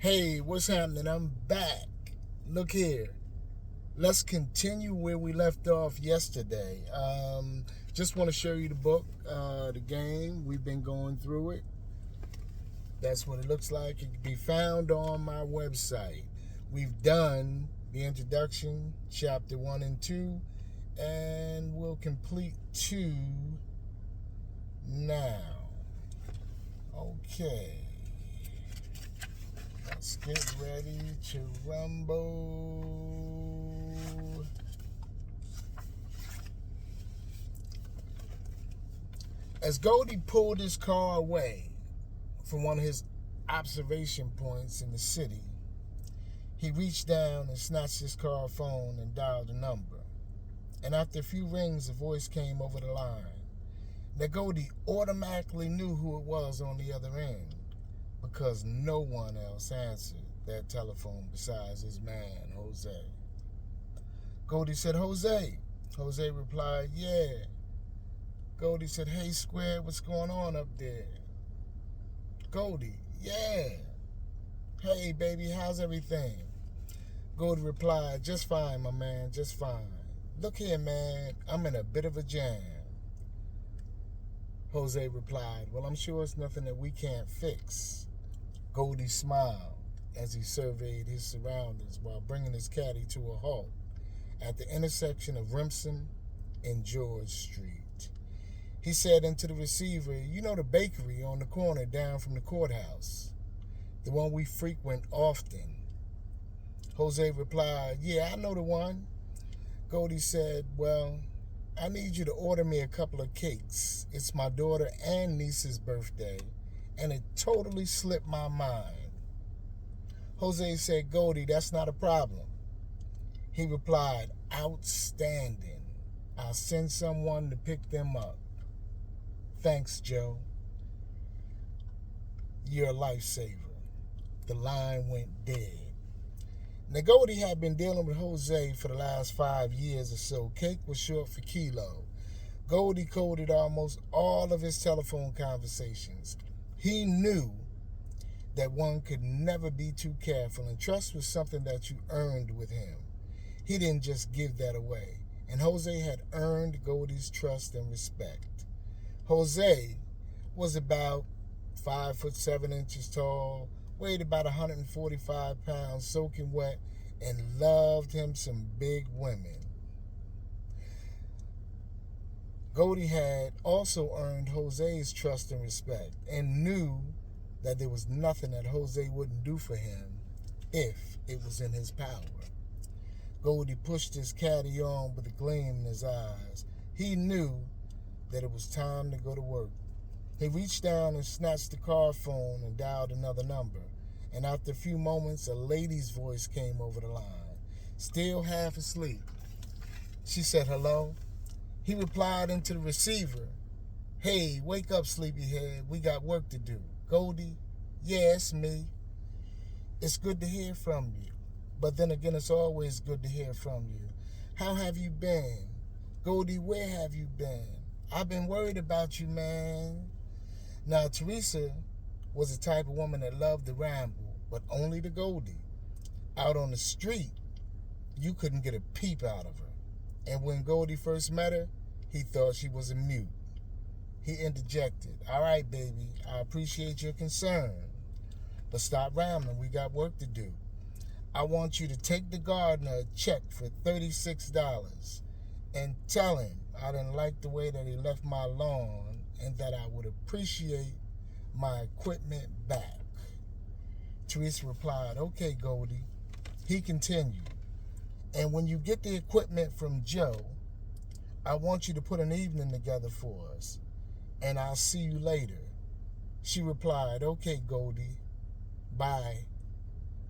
Hey, what's happening? I'm back. Look here. Let's continue where we left off yesterday. Just want to show you the book, the game. We've been going through it. That's what it looks like. It can be found on my website. We've done the introduction, chapter 1 and 2, and we'll complete 2 now. Okay. Let's get ready to rumble. As Goldie pulled his car away from one of his observation points in the city, he reached down and snatched his car phone and dialed a number. And after a few rings, a voice came over the line. Now Goldie automatically knew who it was on the other end, because no one else answered that telephone besides his man, Jose. Goldie said, Jose. Jose replied, yeah. Goldie said, hey, Square, what's going on up there? Goldie, yeah. Hey, baby, how's everything? Goldie replied, just fine, my man, just fine. Look here, man, I'm in a bit of a jam. Jose replied, well, I'm sure it's nothing that we can't fix. Goldie smiled as he surveyed his surroundings while bringing his caddy to a halt at the intersection of Remsen and George Street. He said into the receiver, you know the bakery on the corner down from the courthouse, the one we frequent often? Jose replied, yeah, I know the one. Goldie said, well, I need you to order me a couple of cakes. It's my daughter and niece's birthday, and it totally slipped my mind. Jose said, Goldie, that's not a problem. He replied, outstanding. I'll send someone to pick them up. Thanks, Joe. You're a lifesaver. The line went dead. Now, Goldie had been dealing with Jose for the last 5 years or so. Cake was short for kilo. Goldie coded almost all of his telephone conversations. He knew that one could never be too careful, and trust was something that you earned with him. He didn't just give that away, and Jose had earned Goldie's trust and respect. Jose was about 5'7" tall, weighed about 145 pounds, soaking wet, and loved him some big women. Goldie had also earned Jose's trust and respect, and knew that there was nothing that Jose wouldn't do for him if it was in his power. Goldie pushed his caddy on with a gleam in his eyes. He knew that it was time to go to work. He reached down and snatched the car phone and dialed another number. And after a few moments, a lady's voice came over the line, still half asleep. She said, hello? He replied into the receiver, hey, wake up, sleepyhead. We got work to do. Goldie, yeah, it's me. It's good to hear from you. But then again, it's always good to hear from you. How have you been? Goldie, where have you been? I've been worried about you, man. Now, Teresa was the type of woman that loved to ramble, but only to Goldie. Out on the street, you couldn't get a peep out of her. And when Goldie first met her, he thought she was a mute. He interjected, all right, baby, I appreciate your concern, but stop rambling, we got work to do. I want you to take the gardener a check for $36 and tell him I didn't like the way that he left my lawn and that I would appreciate my equipment back. Teresa replied, okay, Goldie. He continued, and when you get the equipment from Joe, I want you to put an evening together for us, and I'll see you later. She replied, okay, Goldie, bye.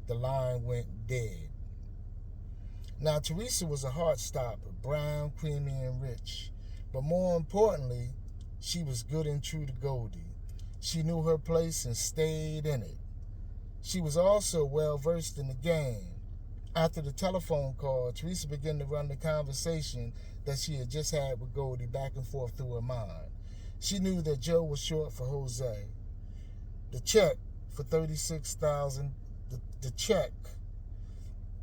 The line went dead. Now, Teresa was a heart stopper, brown, creamy, and rich. But more importantly, she was good and true to Goldie. She knew her place and stayed in it. She was also well versed in the game. After the telephone call, Teresa began to run the conversation that she had just had with Goldie back and forth through her mind. She knew that Joe was short for Jose. The check for $36,000 The check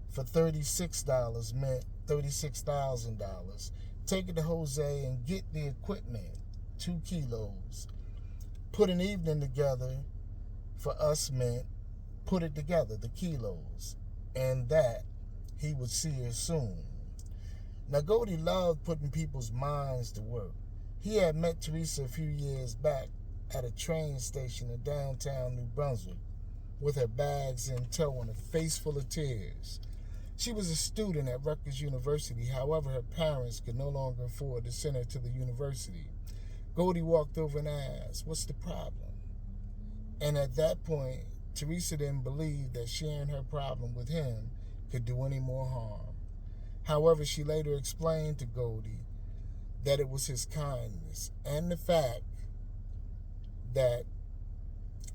for $36 meant $36,000. Take it to Jose and get the equipment, 2 kilos. Put an evening together for us meant put it together, the kilos, and that he would see her soon. Now, Goldie loved putting people's minds to work. He had met Teresa a few years back at a train station in downtown New Brunswick with her bags in tow and a face full of tears. She was a student at Rutgers University. However, her parents could no longer afford to send her to the university. Goldie walked over and asked, "What's the problem?" And at that point, Teresa didn't believe that sharing her problem with him could do any more harm. However, she later explained to Goldie that it was his kindness and the fact that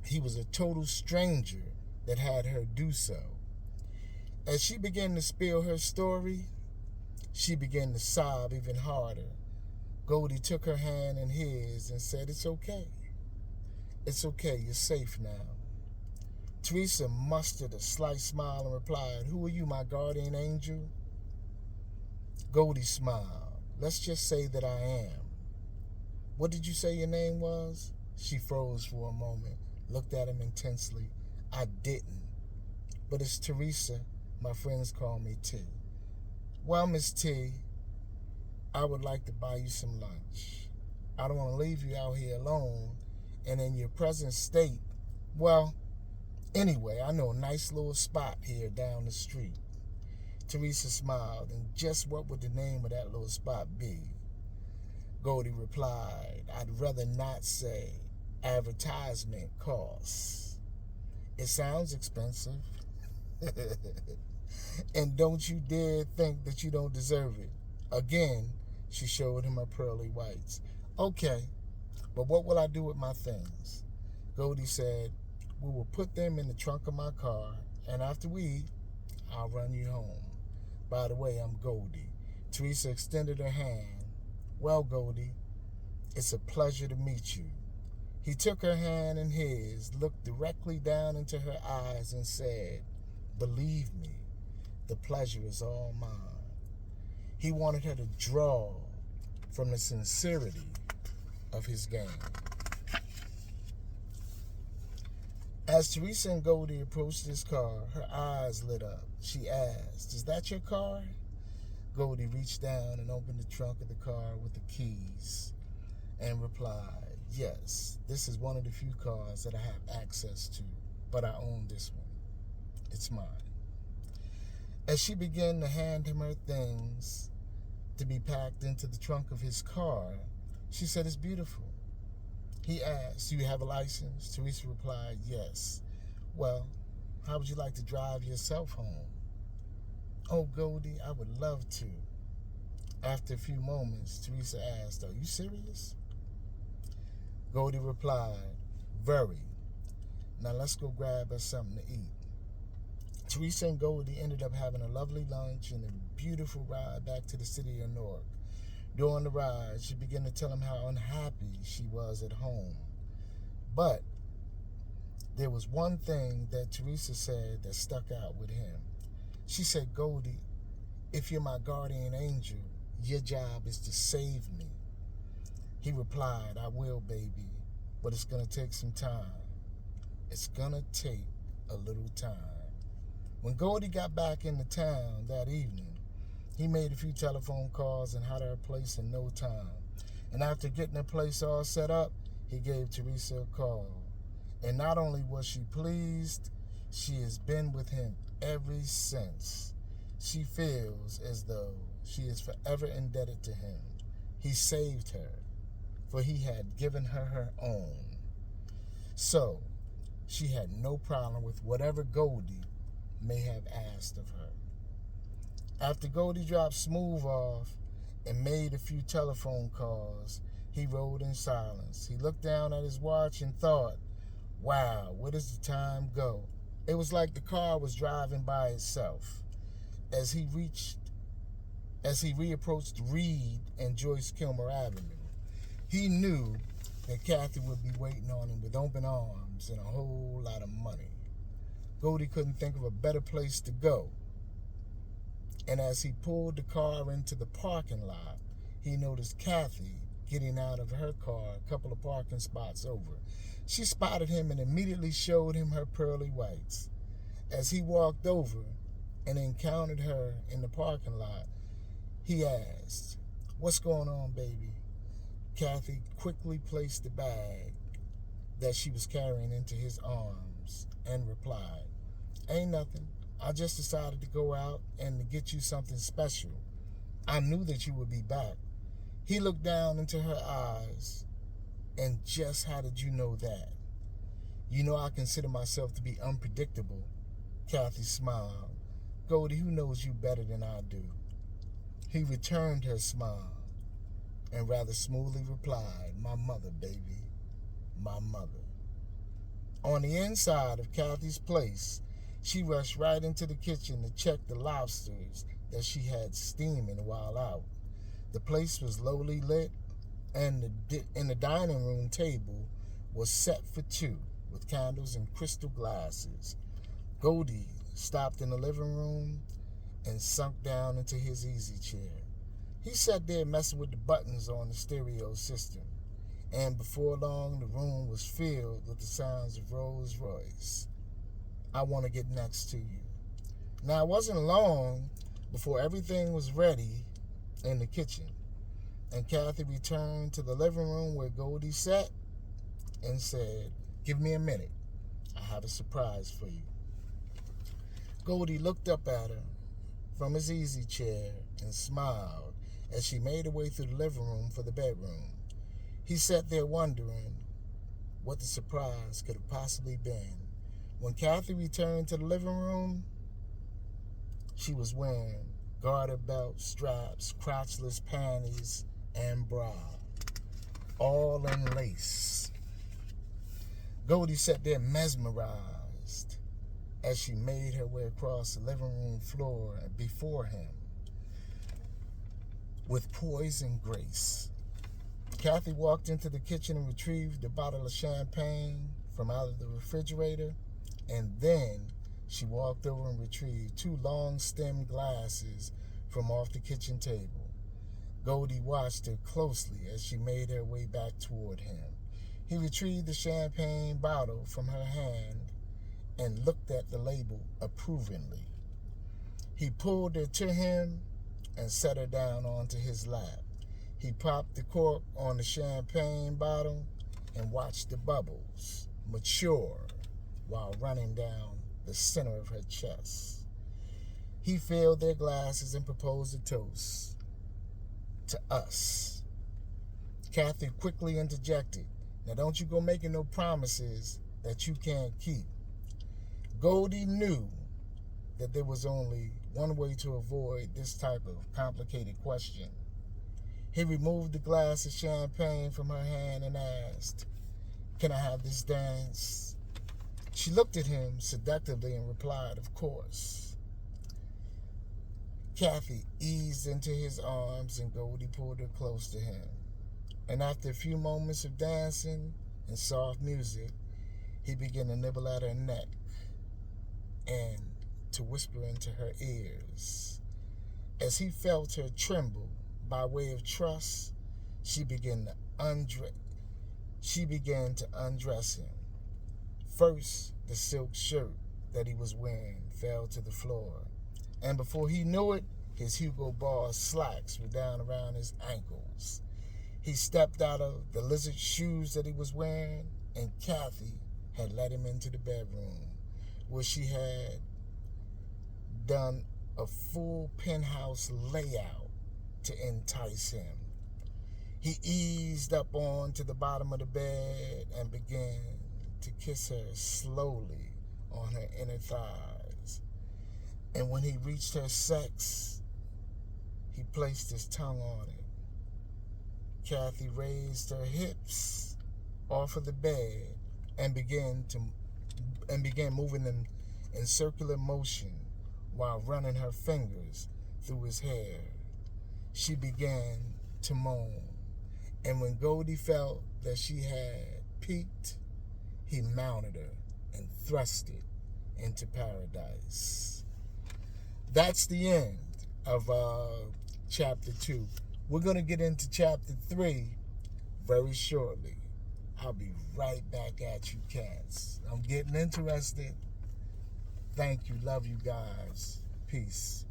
he was a total stranger that had her do so. As she began to spill her story, she began to sob even harder. Goldie took her hand in his and said, "It's okay. It's okay, you're safe now." Teresa mustered a slight smile and replied, "Who are you, my guardian angel?" Goldie smiled. "Let's just say that I am." "What did you say your name was?" She froze for a moment, looked at him intensely. "I didn't. But it's Teresa. My friends call me T." "Well, Miss T, I would like to buy you some lunch. I don't want to leave you out here alone and in your present state. Well, anyway, I know a nice little spot here down the street." Teresa smiled. "And just what would the name of that little spot be?" Goldie replied, "I'd rather not say. Advertisement costs. It sounds expensive." "And don't you dare think that you don't deserve it." Again, she showed him her pearly whites. "Okay, but what will I do with my things?" Goldie said, "We will put them in the trunk of my car, and after we eat, I'll run you home. By the way, I'm Goldie." Teresa extended her hand. "Well, Goldie, it's a pleasure to meet you." He took her hand in his, looked directly down into her eyes, and said, "Believe me, the pleasure is all mine." He wanted her to draw from the sincerity of his game. As Teresa and Goldie approached his car, her eyes lit up. She asked, "Is that your car?" Goldie reached down and opened the trunk of the car with the keys and replied, "Yes, this is one of the few cars that I have access to, but I own this one. It's mine." As she began to hand him her things to be packed into the trunk of his car, she said, "It's beautiful." He asked, "Do you have a license?" Teresa replied, "Yes." "Well, how would you like to drive yourself home?" "Oh, Goldie, I would love to." After a few moments, Teresa asked, "Are you serious?" Goldie replied, "Very. Now let's go grab us something to eat." Teresa and Goldie ended up having a lovely lunch and a beautiful ride back to the city of Newark. During the ride, she began to tell him how unhappy she was at home. But there was one thing that Teresa said that stuck out with him. She said, "Goldie, if you're my guardian angel, your job is to save me." He replied, "I will, baby, but it's going to take some time. It's going to take a little time." When Goldie got back into town that evening, he made a few telephone calls and had her place in no time. And after getting the place all set up, he gave Teresa a call. And not only was she pleased, she has been with him ever since. She feels as though she is forever indebted to him. He saved her, for he had given her her own. So, she had no problem with whatever Goldie may have asked of her. After Goldie dropped Smooth off and made a few telephone calls, he rode in silence. He looked down at his watch and thought, "Wow, where does the time go?" It was like the car was driving by itself. As he reapproached Reed and Joyce Kilmer Avenue, he knew that Kathy would be waiting on him with open arms and a whole lot of money. Goldie couldn't think of a better place to go. And as he pulled the car into the parking lot, he noticed Kathy getting out of her car a couple of parking spots over. She spotted him and immediately showed him her pearly whites. As he walked over and encountered her in the parking lot, he asked, "What's going on, baby?" Kathy quickly placed the bag that she was carrying into his arms and replied, "Ain't nothing. I just decided to go out and to get you something special. I knew that you would be back." He looked down into her eyes. "And just how did you know that?" "You know I consider myself to be unpredictable." Kathy smiled. "Goldie, who knows you better than I do?" He returned her smile and rather smoothly replied, "My mother, baby, my mother." On the inside of Kathy's place, she rushed right into the kitchen to check the lobsters that she had steaming while out. The place was lowly lit, and the dining room table was set for two, with candles and crystal glasses. Goldie stopped in the living room and sunk down into his easy chair. He sat there messing with the buttons on the stereo system, and before long the room was filled with the sounds of Rolls Royce. "I Want to Get Next to You." Now, it wasn't long before everything was ready in the kitchen, and Kathy returned to the living room where Goldie sat and said, "Give me a minute. I have a surprise for you." Goldie looked up at her from his easy chair and smiled as she made her way through the living room for the bedroom. He sat there wondering what the surprise could have possibly been. When Kathy returned to the living room, she was wearing garter belt, straps, crotchless panties, and bra, all in lace. Goldie sat there mesmerized as she made her way across the living room floor before him with poise and grace. Kathy walked into the kitchen and retrieved a bottle of champagne from out of the refrigerator, and then she walked over and retrieved two long-stemmed glasses from off the kitchen table. Goldie watched her closely as she made her way back toward him. He retrieved the champagne bottle from her hand and looked at the label approvingly. He pulled her to him and set her down onto his lap. He popped the cork on the champagne bottle and watched the bubbles mature while running down the center of her chest. He filled their glasses and proposed a toast to us. Kathy quickly interjected, "Now don't you go making no promises that you can't keep." Goldie knew that there was only one way to avoid this type of complicated question. He removed the glass of champagne from her hand and asked, "Can I have this dance?" She looked at him seductively and replied, "Of course." Kathy eased into his arms and Goldie pulled her close to him. And after a few moments of dancing and soft music, he began to nibble at her neck and to whisper into her ears. As he felt her tremble by way of trust, she began to undress him. First, the silk shirt that he was wearing fell to the floor, and before he knew it, his Hugo Boss slacks were down around his ankles. He stepped out of the lizard shoes that he was wearing, and Kathy had led him into the bedroom, where she had done a full penthouse layout to entice him. He eased up onto the bottom of the bed and began to kiss her slowly on her inner thighs. And when he reached her sex, he placed his tongue on it. Kathy raised her hips off of the bed and began moving them in circular motion while running her fingers through his hair. She began to moan, and when Goldie felt that she had peaked, he mounted her and thrusted into paradise. That's the end of chapter 2. We're going to get into chapter 3 very shortly. I'll be right back at you, cats. I'm getting interested. Thank you. Love you guys. Peace.